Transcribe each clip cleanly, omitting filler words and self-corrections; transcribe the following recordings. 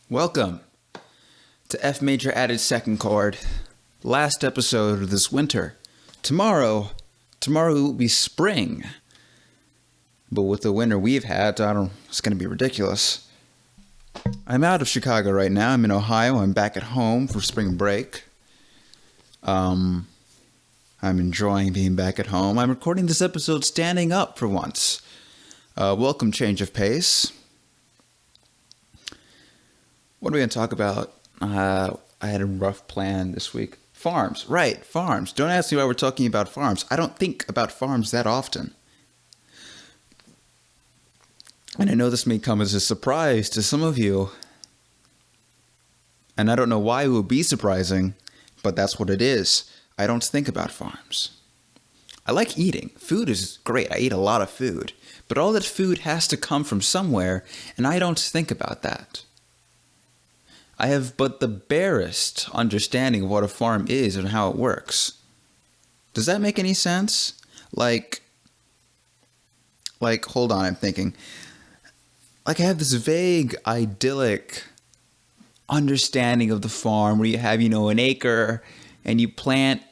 Welcome to F major added second chord. Last episode of this winter. Tomorrow will be spring. But with the winter we've had, it's going to be ridiculous. I'm out of Chicago right now. I'm in Ohio. I'm back at home for spring break. I'm enjoying being back at home. I'm recording this episode standing up for once. Welcome, change of pace. What are we going to talk about? I had a rough plan this week. Farms. Right, farms. Don't ask me why we're talking about farms. I don't think about farms that often. And I know this may come as a surprise to some of you. And I don't know why it would be surprising, but that's what it is. I don't think about farms. I like eating. Food is great. I eat a lot of food. But all that food has to come from somewhere, and I don't think about that. I have but the barest understanding of what a farm is and how it works. Does that make any sense? Like, hold on, I'm thinking. I have this vague, idyllic understanding of the farm where you have, an acre and you plant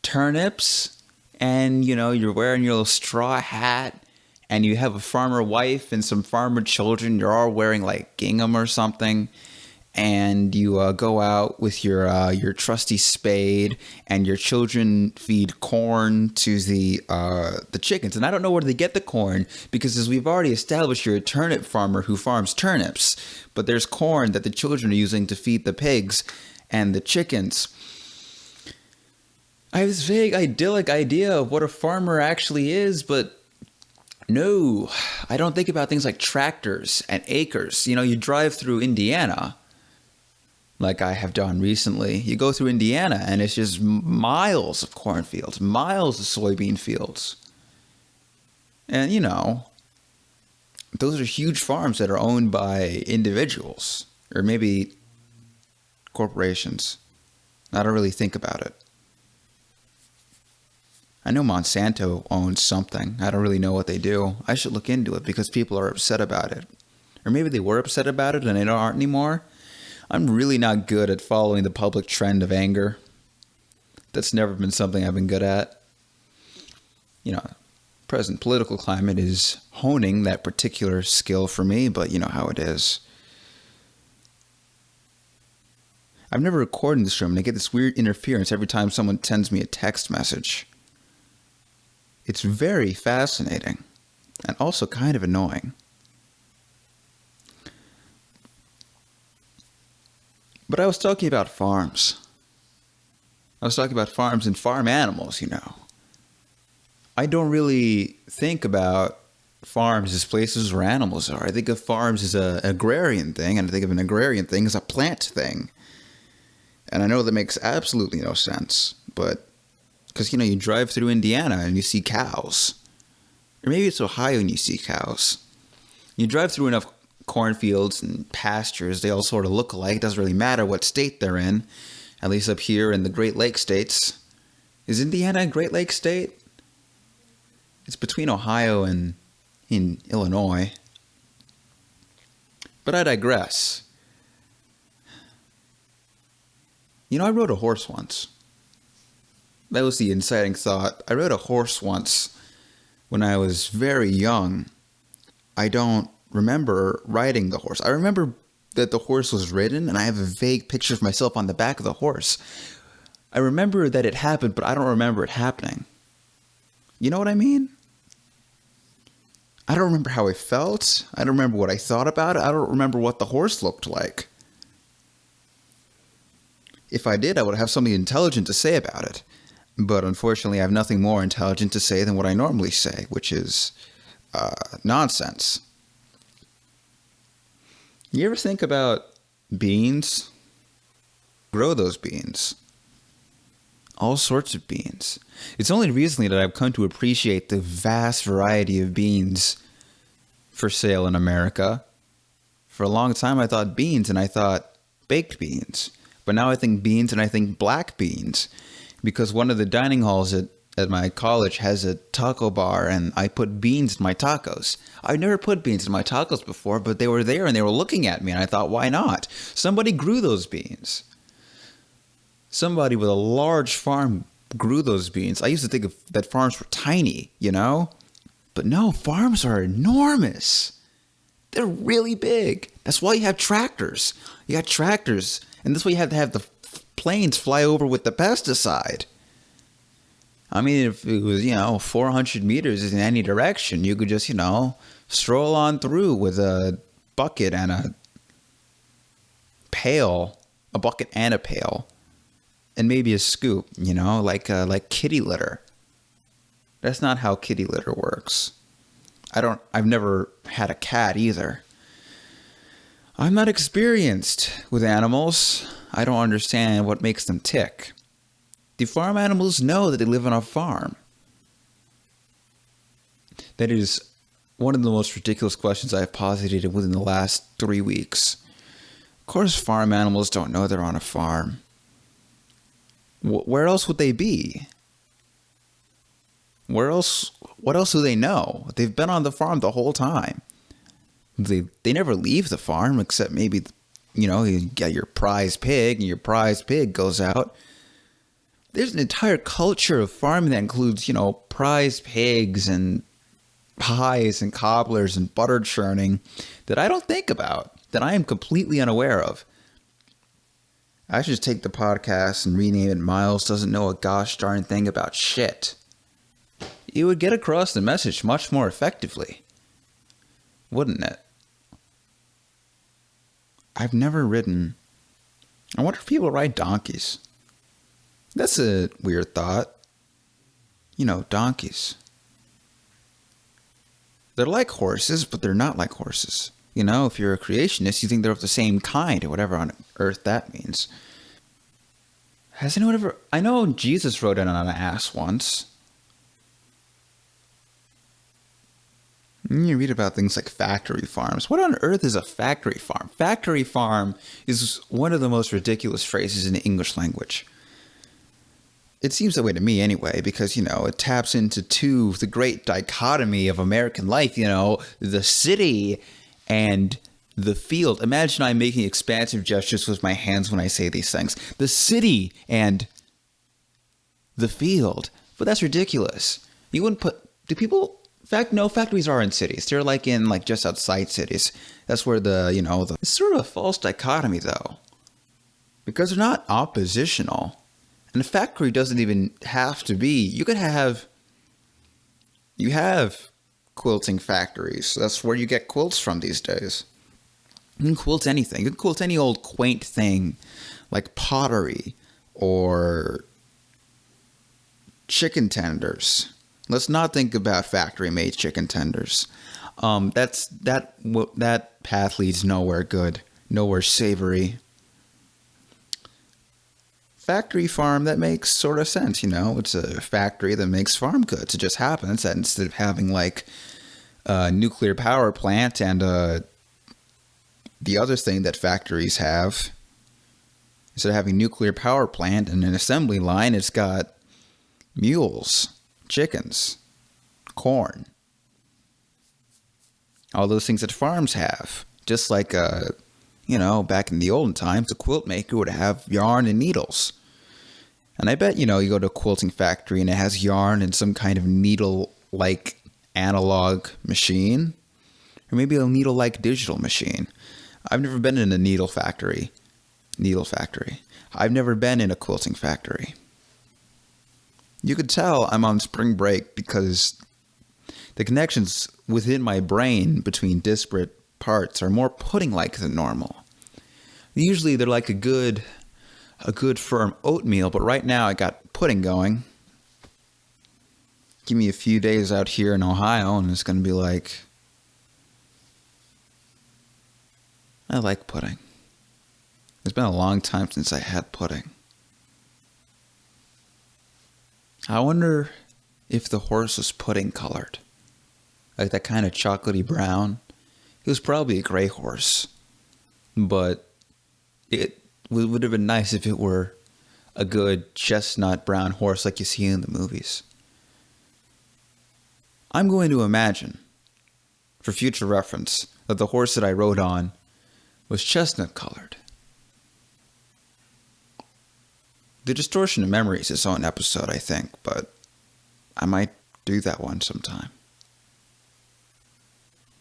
turnips and, you're wearing your little straw hat and you have a farmer wife and some farmer children. You're all wearing like gingham or something. And you go out with your trusty spade, and your children feed corn to the chickens. And I don't know where they get the corn, because as we've already established, you're a turnip farmer who farms turnips. But there's corn that the children are using to feed the pigs and the chickens. I have this vague, idyllic idea of what a farmer actually is, but no, I don't think about things like tractors and acres. You drive through Indiana, like I have done recently. You go through Indiana and it's just miles of cornfields, miles of soybean fields. And, those are huge farms that are owned by individuals or maybe corporations. I don't really think about it. I know Monsanto owns something. I don't really know what they do. I should look into it because people are upset about it. Or maybe they were upset about it and they aren't anymore. I'm really not good at following the public trend of anger. That's never been something I've been good at. Present political climate is honing that particular skill for me, but you know how it is. I've never recorded in this room and I get this weird interference every time someone sends me a text message. It's very fascinating and also kind of annoying. But I was talking about farms. I was talking about farms and farm animals, I don't really think about farms as places where animals are. I think of farms as an agrarian thing, and I think of an agrarian thing as a plant thing. And I know that makes absolutely no sense, but because, you drive through Indiana and you see cows. Or maybe it's Ohio and you see cows. You drive through enough cornfields and pastures, they all sort of look alike. It doesn't really matter what state they're in, at least up here in the Great Lakes states. Is Indiana a Great Lakes state? It's between Ohio and in Illinois. But I digress. I rode a horse once. That was the inciting thought. I rode a horse once when I was very young. I don't remember riding the horse. I remember that the horse was ridden, and I have a vague picture of myself on the back of the horse. I remember that it happened, but I don't remember it happening. You know what I mean? I don't remember how I felt. I don't remember what I thought about it. I don't remember what the horse looked like. If I did, I would have something intelligent to say about it. But unfortunately, I have nothing more intelligent to say than what I normally say, which is nonsense. You ever think about beans? Grow those beans. All sorts of beans. It's only recently that I've come to appreciate the vast variety of beans for sale in America. For a long time I thought beans and I thought baked beans. But now I think beans and I think black beans. Because one of the dining halls at at my college has a taco bar, and I put beans in my tacos. I've never put beans in my tacos before, but they were there and they were looking at me, and I thought, why not? Somebody grew those beans. Somebody with a large farm grew those beans. I used to think that farms were tiny, you know? But no, farms are enormous. They're really big. That's why you have tractors. You got tractors, and that's why you have to have the planes fly over with the pesticide. I mean, if it was, 400 meters in any direction, you could just, stroll on through with a bucket and a pail, and maybe a scoop, like kitty litter. That's not how kitty litter works. I've never had a cat either. I'm not experienced with animals. I don't understand what makes them tick. Do farm animals know that they live on a farm? That is one of the most ridiculous questions I have posited within the last 3 weeks. Of course, farm animals don't know they're on a farm. Where else would they be? What else do they know? They've been on the farm the whole time. They never leave the farm, except maybe, you get your prize pig, and your prize pig goes out. There's an entire culture of farming that includes, prize pigs and pies and cobblers and butter churning that I don't think about, that I am completely unaware of. I should just take the podcast and rename it Miles Doesn't Know a Gosh Darn Thing About Shit. You would get across the message much more effectively, wouldn't it? I've never ridden. I wonder if people ride donkeys. That's a weird thought. Donkeys. They're like horses, but they're not like horses. If you're a creationist, you think they're of the same kind, or whatever on earth that means. Has anyone ever... I know Jesus rode in on an ass once. You read about things like factory farms. What on earth is a factory farm? Factory farm is one of the most ridiculous phrases in the English language. It seems that way to me anyway, because, it taps into the great dichotomy of American life, the city and the field. Imagine I'm making expansive gestures with my hands when I say these things. The city and the field. But that's ridiculous. You wouldn't put... No, factories are in cities. They're in just outside cities. That's where it's sort of a false dichotomy though. Because they're not oppositional. And a factory doesn't even have to be. You have quilting factories. That's where you get quilts from these days. You can quilt anything. You can quilt any old quaint thing like pottery or chicken tenders. Let's not think about factory-made chicken tenders. That path leads nowhere good, nowhere savory. Factory farm, that makes sort of sense, It's a factory that makes farm goods. It just happens that instead of having a nuclear power plant and the other thing that factories have, instead of having nuclear power plant and an assembly line, it's got mules, chickens, corn, all those things that farms have. Just like, back in the olden times, a quilt maker would have yarn and needles. And I bet, you go to a quilting factory and it has yarn and some kind of needle-like analog machine. Or maybe a needle-like digital machine. I've never been in a needle factory. I've never been in a quilting factory. You could tell I'm on spring break because the connections within my brain between disparate parts are more pudding-like than normal. Usually they're like a good firm oatmeal, but right now I got pudding going. Give me a few days out here in Ohio and it's going to be like, I like pudding. It's been a long time since I had pudding. I wonder if the horse was pudding colored. Like that kind of chocolatey brown. It was probably a gray horse. But it would have been nice if it were a good chestnut brown horse like you see in the movies. I'm going to imagine, for future reference, that the horse that I rode on was chestnut colored. The distortion of memory is its own episode, I think, but I might do that one sometime.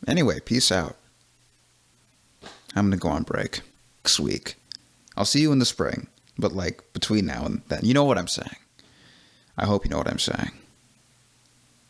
Anyway, peace out. I'm going to go on break next week. I'll see you in the spring, but like between now and then. You know what I'm saying. I hope you know what I'm saying.